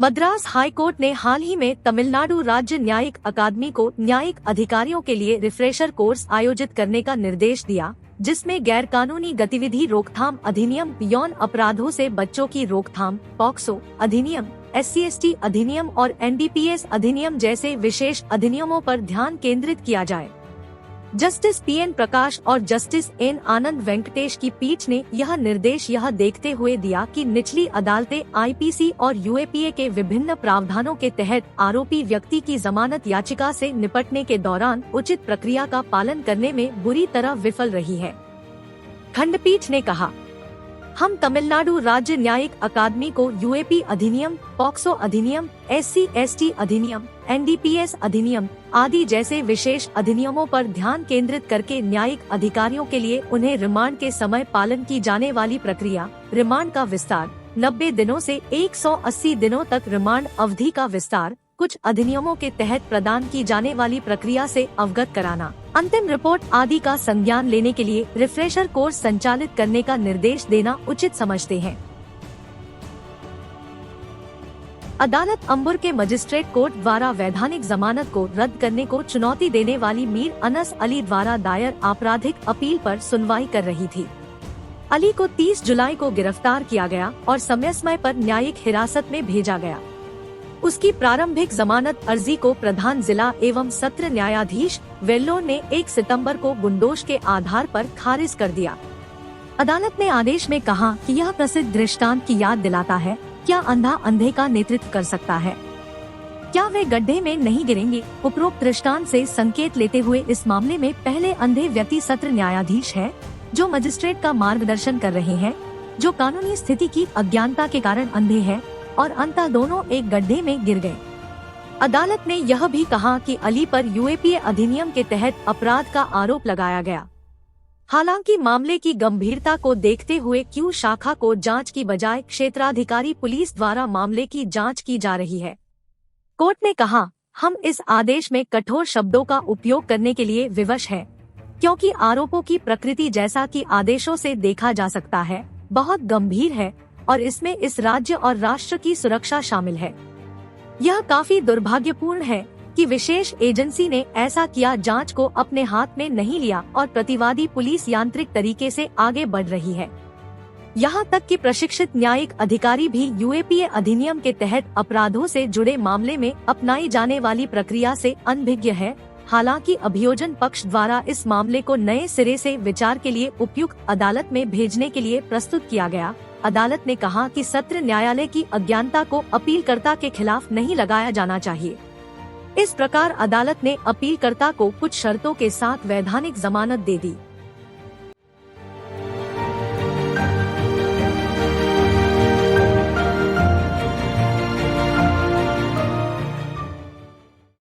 Madras high court ने हाल ही में तमिलनाडु राज्य न्यायिक अकादमी को न्यायिक अधिकारियों के लिए रिफ्रेशर कोर्स आयोजित करने का निर्देश दिया, जिसमें गैरकानूनी गतिविधि रोकथाम अधिनियम, यौन अपराधों से बच्चों की रोकथाम, पॉक्सो अधिनियम, SC/ST अधिनियम और NDPS अधिनियम जैसे विशेष अधिनियमों पर ध्यान केंद्रित किया जाए। जस्टिस PN प्रकाश और जस्टिस N आनंद वेंकटेश की पीठ ने यह निर्देश यह देखते हुए दिया कि निचली अदालतें IPC और UAPA के विभिन्न प्रावधानों के तहत आरोपी व्यक्ति की जमानत याचिका से निपटने के दौरान उचित प्रक्रिया का पालन करने में बुरी तरह विफल रही है। खंडपीठ ने कहा, हम तमिलनाडु राज्य न्यायिक अकादमी को UAP अधिनियम, पॉक्सो अधिनियम, SC/ST अधिनियम, NDPS अधिनियम आदि जैसे विशेष अधिनियमों पर ध्यान केंद्रित करके न्यायिक अधिकारियों के लिए उन्हें रिमांड के समय पालन की जाने वाली प्रक्रिया, रिमांड का विस्तार, 90 दिनों से 180 दिनों तक रिमांड अवधि का विस्तार, कुछ अधिनियमों के तहत प्रदान की जाने वाली प्रक्रिया से अवगत कराना, अंतिम रिपोर्ट आदि का संज्ञान लेने के लिए रिफ्रेशर कोर्स संचालित करने का निर्देश देना उचित समझते हैं। अदालत अंबुर के मजिस्ट्रेट कोर्ट द्वारा वैधानिक जमानत को रद्द करने को चुनौती देने वाली मीर अनस अली द्वारा दायर आपराधिक अपील पर सुनवाई कर रही थी। अली को 30 जुलाई को गिरफ्तार किया गया और समय पर न्यायिक हिरासत में भेजा गया। उसकी प्रारंभिक जमानत अर्जी को प्रधान जिला एवं सत्र न्यायाधीश वेल्लोर ने 1 सितंबर को गुंडोश के आधार पर खारिज कर दिया। अदालत ने आदेश में कहा कि यह प्रसिद्ध दृष्टांत की याद दिलाता है, क्या अंधा अंधे का नेतृत्व कर सकता है? क्या वे गड्ढे में नहीं गिरेंगे? उपरोक्त दृष्टांत से संकेत लेते हुए इस मामले में पहले अंधे व्यक्ति सत्र न्यायाधीश है, जो मजिस्ट्रेट का मार्गदर्शन कर रहे हैं, जो कानूनी स्थिति की अज्ञानता के कारण अंधे हैं और अंततः दोनों एक गड्ढे में गिर गए। अदालत ने यह भी कहा कि अली पर UAPA अधिनियम के तहत अपराध का आरोप लगाया गया। हालांकि मामले की गंभीरता को देखते हुए Q शाखा को जांच की बजाय क्षेत्राधिकारी पुलिस द्वारा मामले की जांच की जा रही है। कोर्ट ने कहा, हम इस आदेश में कठोर शब्दों का उपयोग करने के लिए विवश हैं, क्योंकि आरोपों की प्रकृति, जैसा कि आदेशों से देखा जा सकता है, बहुत गंभीर है और इसमें इस राज्य और राष्ट्र की सुरक्षा शामिल है। यह काफी दुर्भाग्यपूर्ण है कि विशेष एजेंसी ने ऐसा किया, जांच को अपने हाथ में नहीं लिया और प्रतिवादी पुलिस यांत्रिक तरीके से आगे बढ़ रही है। यहाँ तक कि प्रशिक्षित न्यायिक अधिकारी भी UAPA अधिनियम के तहत अपराधों से जुड़े मामले में अपनाई जाने वाली प्रक्रिया से अनभिज्ञ है। हालांकि अभियोजन पक्ष द्वारा इस मामले को नए सिरे से विचार के लिए उपयुक्त अदालत में भेजने के लिए प्रस्तुत किया गया। अदालत ने कहा कि सत्र न्यायालय की अज्ञानता को अपीलकर्ता के खिलाफ नहीं लगाया जाना चाहिए। इस प्रकार अदालत ने अपीलकर्ता को कुछ शर्तों के साथ वैधानिक जमानत दे दी।